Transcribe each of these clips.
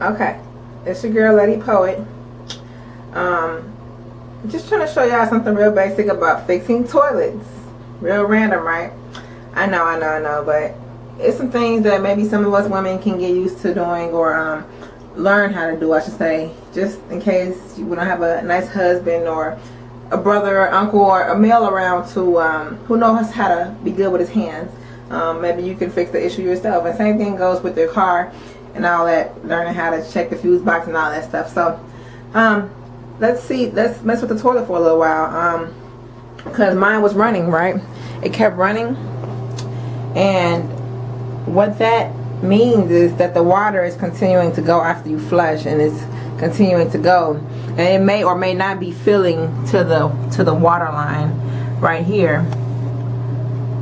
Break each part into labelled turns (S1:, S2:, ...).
S1: Okay, it's your girl Letty Poet. Just trying to show y'all something real basic about fixing toilets. Real random, right? I know, but it's some things that maybe some of us women can get used to doing, or learn how to do, I should say, just in case you don't have a nice husband or a brother or uncle or a male around to who knows how to be good with his hands. Maybe you can fix the issue yourself. And same thing goes with your car and all that, learning how to check the fuse box and all that stuff. So let's mess with the toilet for a little while, because mine was running, right? It kept running, and what that means is that the water is continuing to go after you flush, and it's continuing to go, and it may or may not be filling to the water line right here.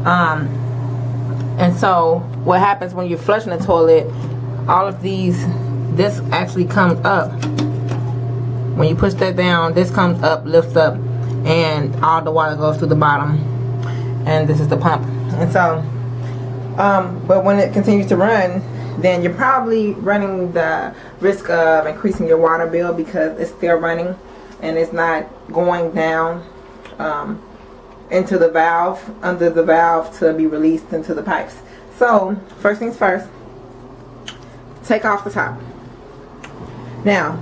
S1: And so what happens when you're flushing the toilet, all of this actually comes up. When you push that down, this comes up, lifts up, and all the water goes to the bottom, and this is the pump. And so but when it continues to run, then you're probably running the risk of increasing your water bill, because it's still running and it's not going down into the valve, under the valve to be released into the pipes. So first things first, take off the top. Now,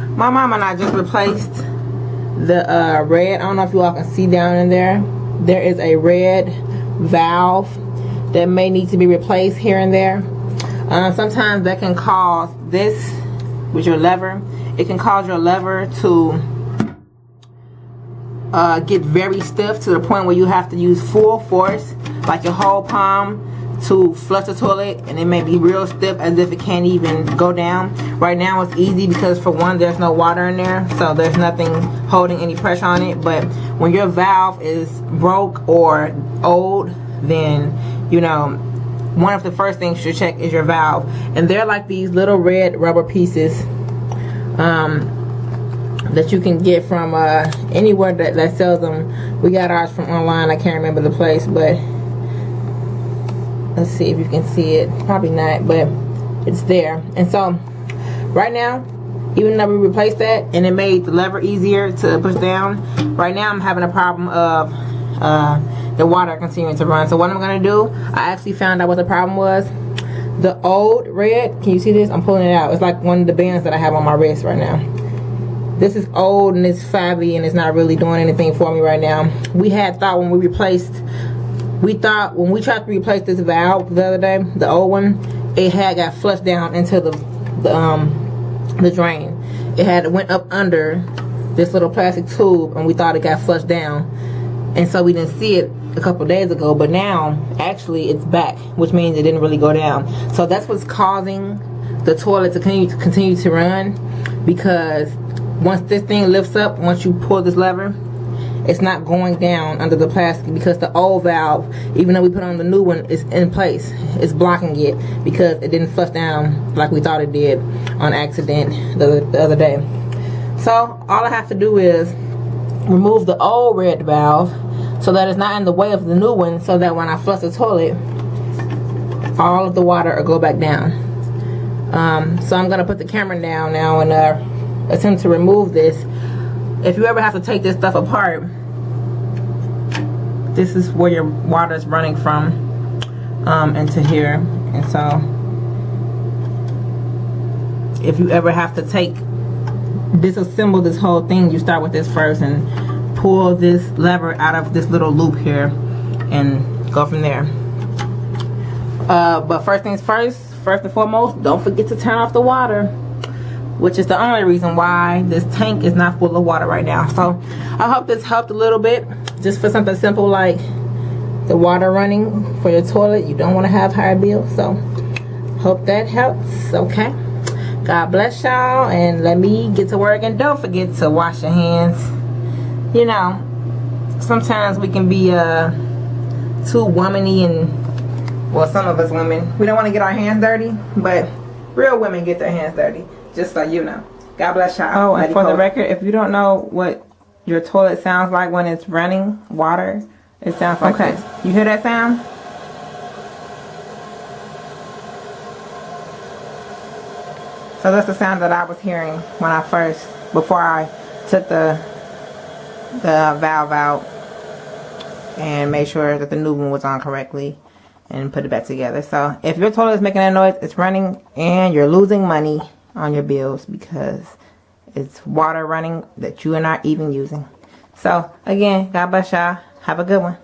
S1: my mom and I just replaced the red, I don't know if you all can see down in there, there is a red valve that may need to be replaced here and there. Sometimes that can cause this with your lever, it can cause your lever to get very stiff to the point where you have to use full force, like your whole palm, to flush the toilet, and it may be real stiff as if it can't even go down. Right now it's easy because, for one, there's no water in there, so there's nothing holding any pressure on it. But when your valve is broke or old, then you know, one of the first things you should check is your valve. And they're like these little red rubber pieces that you can get from anywhere that sells them. We got ours from online, I can't remember the place, but let's see if you can see it. Probably not, but it's there. And so right now, even though we replaced that and it made the lever easier to push down, right now I'm having a problem of the water continuing to run. So what I'm gonna do, I actually found out what the problem was. The old red, can you see this? I'm pulling it out. It's like one of the bands that I have on my wrist right now. This is old and it's fabby and it's not really doing anything for me right now. We had thought when we tried to replace this valve the other day, the old one, it had got flushed down into the drain. It had went up under this little plastic tube, and we thought it got flushed down, and so we didn't see it a couple days ago. But now actually it's back, which means it didn't really go down. So that's what's causing the toilet to continue to run, because once this thing lifts up, once you pull this lever, it's not going down under the plastic, because the old valve, even though we put on the new one, is in place. It's blocking it because it didn't flush down like we thought it did on accident the other day. So all I have to do is remove the old red valve so that it's not in the way of the new one, so that when I flush the toilet, all of the water will go back down. So I'm going to put the camera down now and attempt to remove this. If you ever have to take this stuff apart, this is where your water is running from, into here. And so if you ever have to disassemble this whole thing, you start with this first and pull this lever out of this little loop here and go from there. But first things first and foremost, don't forget to turn off the water, which is the only reason why this tank is not full of water right now. So I hope this helped a little bit, just for something simple like the water running for your toilet. You don't want to have higher bills, so hope that helps. Okay, God bless y'all, and let me get to work. And don't forget to wash your hands. You know, sometimes we can be too womany, and well, some of us women, we don't want to get our hands dirty, but real women get their hands dirty. Just so you know. God bless y'all. Oh, and for the record, if you don't know what your toilet sounds like when it's running water, it sounds like this. You hear that sound? So that's the sound that I was hearing when I first, before I took the valve out and made sure that the new one was on correctly and put it back together. So if your toilet is making that noise, it's running and you're losing money on your bills because it's water running that you are not even using. So again, God bless y'all. Have a good one.